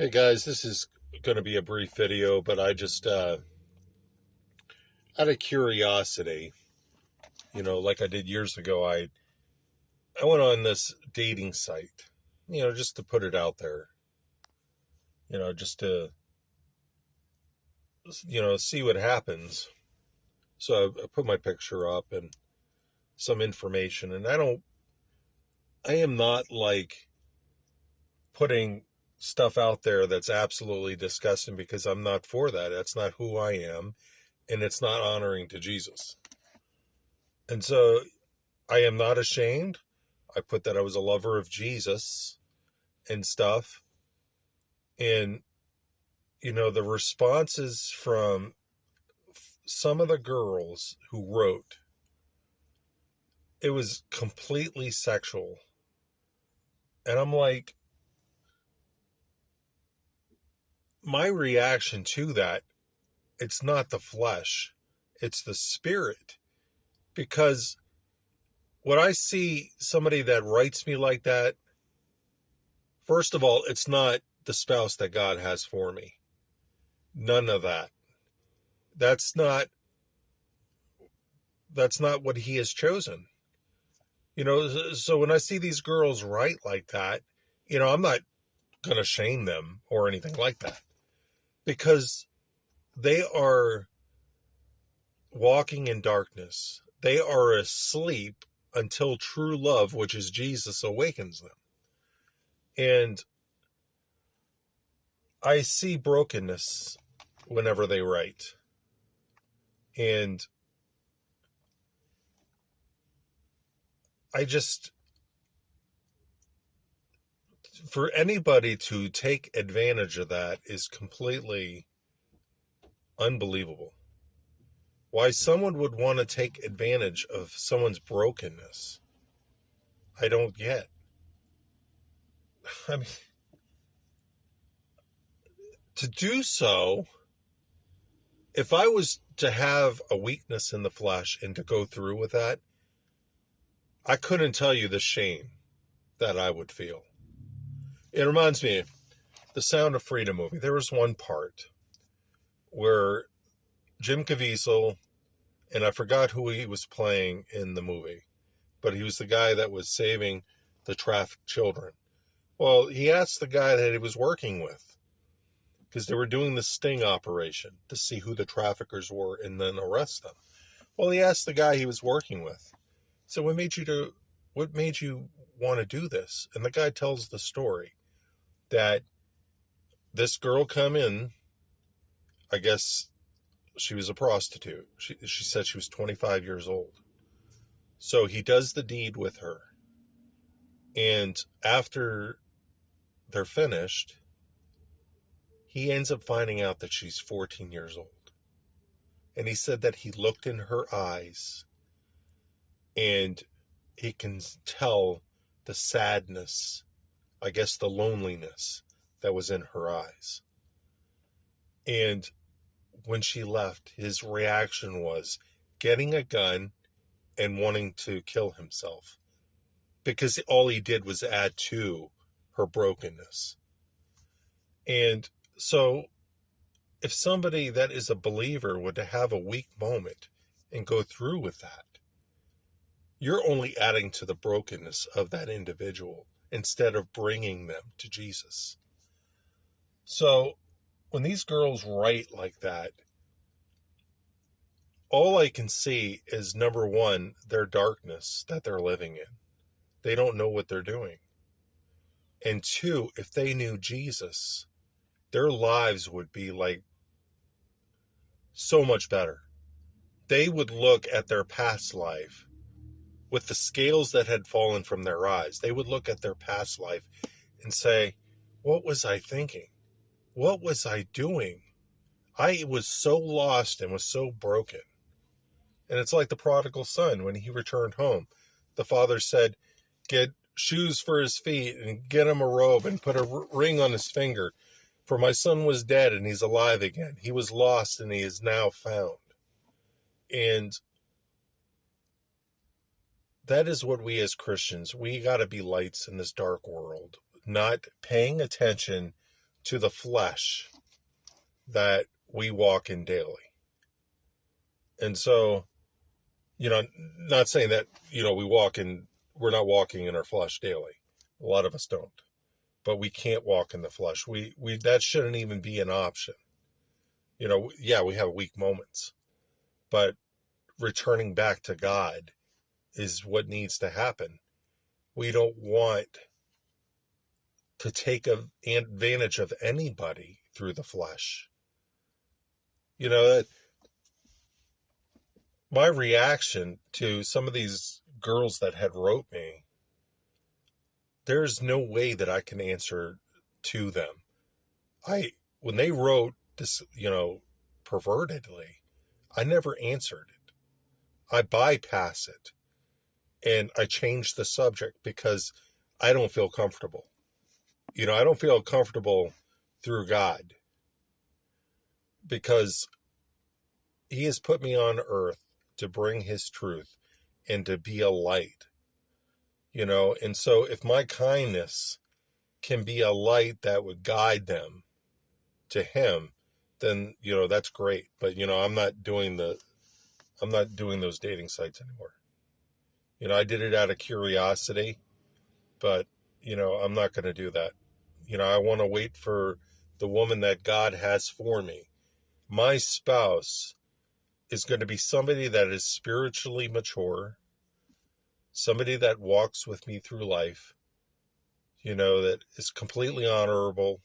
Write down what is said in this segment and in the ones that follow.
Hey guys, this is going to be a brief video, but I just, out of curiosity, like I did years ago, I went on this dating site, just to put it out there, just to, see what happens. So I put my picture up and some information, and I am not like putting stuff out there that's absolutely disgusting because I'm not for that. That's not who I am, and it's not honoring to Jesus. And so I am not ashamed. I put that I was a lover of Jesus and stuff. And, the responses from some of the girls who wrote, it was completely sexual. And I'm like, my reaction to that, it's not the flesh, it's the spirit. Because when I see somebody that writes me like that, first of all, it's not the spouse that God has for me. None of that. That's not what he has chosen. So when I see these girls write like that, I'm not going to shame them or anything like that, because they are walking in darkness. They are asleep until true love, which is Jesus, awakens them. And I see brokenness whenever they write. And I just, for anybody to take advantage of that is completely unbelievable. Why someone would want to take advantage of someone's brokenness, I don't get. I mean, to do so, if I was to have a weakness in the flesh and to go through with that, I couldn't tell you the shame that I would feel. It reminds me of the Sound of Freedom movie. There was one part where Jim Caviezel, and I forgot who he was playing in the movie, but he was the guy that was saving the trafficked children. Well, he asked the guy that he was working with, because they were doing the sting operation to see who the traffickers were and then arrest them. Well, he asked the guy he was working with, so what made you want to do this? And the guy tells the story that this girl come in, I guess she was a prostitute. She said she was 25 years old. So he does the deed with her. And after they're finished, he ends up finding out that she's 14 years old. And he said that he looked in her eyes and he can tell the sadness, I guess the loneliness that was in her eyes. And when she left, his reaction was getting a gun and wanting to kill himself, because all he did was add to her brokenness. And so if somebody that is a believer were to have a weak moment and go through with that, you're only adding to the brokenness of that individual instead of bringing them to Jesus. So when these girls write like that, all I can see is, number one, their darkness that they're living in. They don't know what they're doing. And two, if they knew Jesus, their lives would be like so much better. They would look at their past life with the scales that had fallen from their eyes. They would look at their past life and say, what was I thinking? What was I doing? I was so lost and was so broken. And it's like the prodigal son when he returned home. The father said, get shoes for his feet and get him a robe and put a ring on his finger. For my son was dead and he's alive again. He was lost and he is now found. And that is what we as Christians, we got to be lights in this dark world, not paying attention to the flesh that we walk in daily. And so, not saying that, we're not walking in our flesh daily. A lot of us don't. But we can't walk in the flesh. We that shouldn't even be an option. We have weak moments. But returning back to God is what needs to happen. We don't want to take advantage of anybody through the flesh. My reaction to some of these girls that had wrote me, there's no way that I can answer to them. When they wrote this, pervertedly, I never answered it. I bypass it and I change the subject because I don't feel comfortable. I don't feel comfortable through God because He has put me on earth to bring His truth and to be a light, and so if my kindness can be a light that would guide them to Him, then, that's great. But, I'm not doing those dating sites anymore. I did it out of curiosity, but, I'm not going to do that. I want to wait for the woman that God has for me. My spouse is going to be somebody that is spiritually mature, somebody that walks with me through life, that is completely honorable.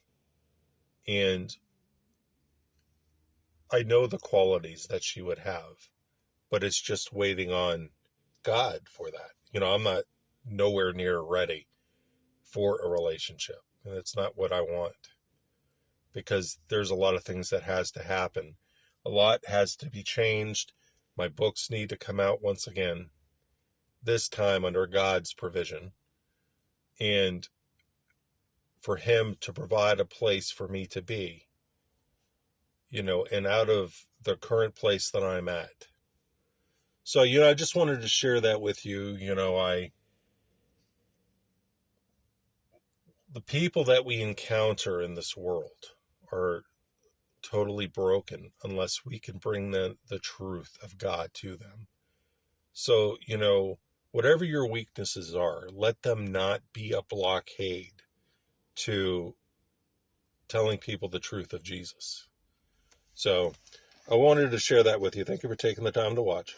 And I know the qualities that she would have, but it's just waiting on God for that. I'm not nowhere near ready for a relationship. And it's not what I want, because there's a lot of things that has to happen. A lot has to be changed. My books need to come out once again, this time under God's provision. And for Him to provide a place for me to be, and out of the current place that I'm at. So, I just wanted to share that with you. The people that we encounter in this world are totally broken unless we can bring the truth of God to them. So, whatever your weaknesses are, let them not be a blockade to telling people the truth of Jesus. So I wanted to share that with you. Thank you for taking the time to watch.